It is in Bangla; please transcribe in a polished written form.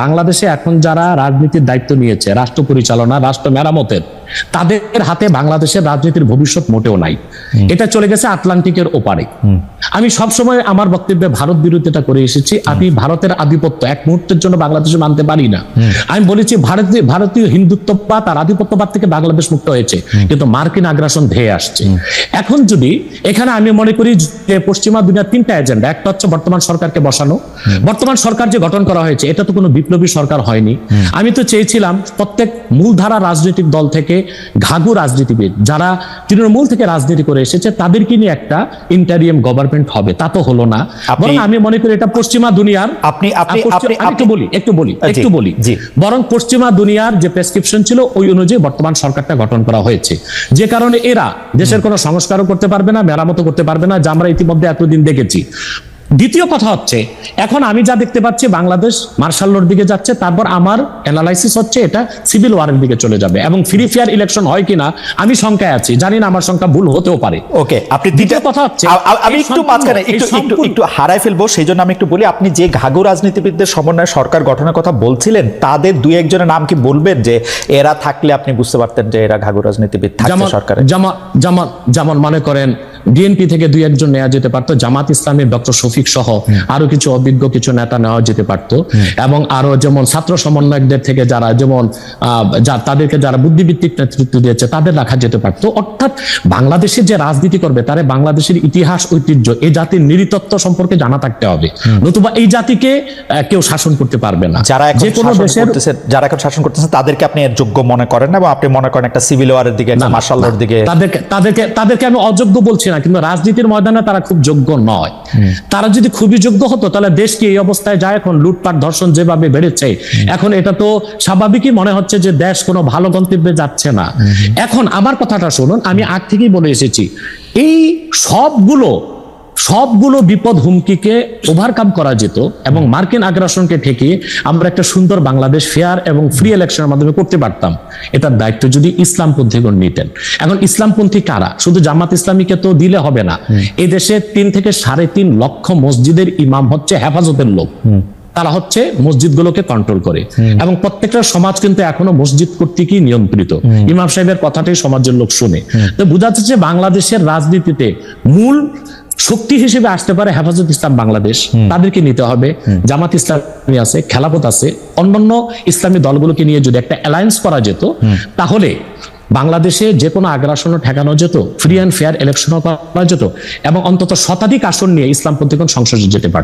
বাংলাদেশে এখন যারা রাজনীতির দায়িত্ব নিয়েছে, রাষ্ট্র পরিচালনা, রাষ্ট্র মেরামতের, তাদের হাতে বাংলাদেশের রাজনীতির ভবিষ্যৎ মোটেও নাই। এটা চলে গেছে আটলান্টিকের ওপারে। আমি সবসময় আমার বক্তব্যে ভারত বিরোধিতা করে এসেছি। আমি ভারতের আধিপত্য এক মুহূর্তের জন্য বাংলাদেশে মানতে পারি না। আমি বলেছি ভারতীয় হিন্দুত্ববাদ আর আধিপত্যবাদ থেকে বাংলাদেশ মুক্ত হয়েছে, কিন্তু মার্কিন আগ্রাসন ধেয়ে আসছে। এখন যদি এখানে আমি মনে করি যে পশ্চিমা দুনিয়ার তিনটা এজেন্ডা, একটা হচ্ছে বর্তমান সরকারকে বসানো। বর্তমান সরকার যে গঠন করা হয়েছে এটা তো কোনো বিপ্লবী সরকার হয়নি। আমি তো চেয়েছিলাম প্রত্যেক মূলধারা রাজনৈতিক দল থেকে ঘাঘু রাজনীতিবিদ যারা তৃণমূল থেকে রাজনীতি করে এসেছে তাদেরকে নিয়ে একটা ইন্টারিয়াম গভর্নমেন্ট হবে। তা তো হলো না। বরং আমি মনে করি এটা পশ্চিমা দুনিয়ার একটু বলি বরং পশ্চিমা দুনিয়ার যে প্রেসক্রিপশন ছিল ওই অনুযায়ী বর্তমান সরকারটা গঠন করা হয়েছে, যে কারণে এরা দেশের কোনো সংস্কারও করতে পারবে না, মেরামতও করতে পারবে না, যা আমরা ইতিমধ্যে এতদিন দেখেছি। দ্বিতীয় কথা হচ্ছে, এখন আমি যা দেখতে পাচ্ছি বাংলাদেশ মার্শাল লর দিকে যাচ্ছে। তারপর আমার অ্যানালাইসিস হচ্ছে এটা সিভিল ওয়ারের দিকে চলে যাবে এবং ফ্রি ফেয়ার ইলেকশন হয় কিনা আমি শঙ্কায় আছি। জানি না, আমার সংখ্যা ভুল হতেও পারে। ওকে, আপনি দ্বিতীয় কথা হচ্ছে আমি একটু মাঝখানে একটু হারাই ফেলবো, সেই জন্য আমি একটু বলি, আপনি যে ঘাঘু রাজনীতিবিদদের সমন্বয়ে সরকার গঠনের কথা বলছিলেন তাদের দুই একজনের নাম কি বলবেন, যে এরা থাকলে আপনি বুঝতে পারতেন যে এরা ঘাঘু রাজনীতিবিদ থাকছে সরকারে? যেমন মনে করেন বিএনপি থেকে দুই একজন নেওয়া যেতে পারতো, জামাত ইসলামের ডক্টর শফিক সহ আরো কিছু অভিজ্ঞ কিছু নেতা নেওয়া যেতে পারতো, এবং আরো যেমন ছাত্র সমন্বয়কদের থেকে যারা যেমন তাদেরকে যারা বুদ্ধিভিত্তিক নেতৃত্ব দিয়েছে তাদের রাখা যেতে পারতো। অর্থাৎ বাংলাদেশে যে রাজনীতি করবে তারা বাংলাদেশের ইতিহাস, ঐতিহ্য, এই জাতির নৃতত্ব সম্পর্কে জানা থাকতে হবে, নতুবা এই জাতিকে কেউ শাসন করতে পারবে না। যে কোনো দেশের যারা এখন শাসন করতেছে তাদেরকে আপনি যোগ্য মনে করেন না, এবং আপনি মনে করেন একটা সিভিল ওয়ারের দিকে, একটা মার্শাল লর দিকে? তাদেরকে আমি অযোগ্য বলছি না, কিন্তু রাজনীতির ময়দানে তারা খুব যোগ্য নয়। তারা যদি খুবই যোগ্য হতো তাহলে দেশ কি এই অবস্থায় যায়? এখন লুটপাট, ধর্ষণ যেভাবে বেড়েছে, এখন এটা তো স্বাভাবিকই মনে হচ্ছে যে দেশ কোনো ভালো গন্তব্যে যাচ্ছে না। এখন আমার কথাটা শুনুন, আমি আগ থেকেই বলে এসেছি, এই সবগুলো বিপদ হুমকিকে ওভারকাম করা যেত এবং মার্কিন আগ্রাসনকে ঠেকিয়ে আমরা একটা সুন্দর বাংলাদেশ ফেয়ার এবং ফ্রি ইলেকশনের মাধ্যমে করতে পারতাম। এটার দায়িত্ব যদি ইসলামপন্থীগণ নিতেন। এখন ইসলামপন্থী কারা? শুধু জামাত ইসলামীকে তো দিলে হবে না। এই দেশে 3 থেকে 3.5 লক্ষ মসজিদের ইমাম হচ্ছে হেফাজতের লোক। তারা হচ্ছে মসজিদগুলোকে কন্ট্রোল করে, এবং প্রত্যেকটা সমাজ কিন্তু এখনো মসজিদ কর্তৃকই নিয়ন্ত্রিত। ইমাম সাহেবের কথাটাই সমাজের লোক শুনে। তো বোঝা যাচ্ছে বাংলাদেশের রাজনীতিতে মূল শক্তি হিসেবে আসতে পারে হেফাজত ইসলাম বাংলাদেশ, তাদেরকে নিতে হবে। জামাত ইসলামী আছে, খেলাফত আছে, অন্যান্য ইসলামী দলগুলোকে নিয়ে যদি একটা অ্যালায়েন্স করা যেত তাহলে বাংলাদেশে যে কোনো আগ্রাসনও ঠেকানো যেত, ফ্রি অ্যান্ড ফেয়ার ইলেকশনও করা যেত, এবং অন্তত শতাধিক আসন নিয়ে ইসলামপন্থীগণ সংসদে যেতে পারত।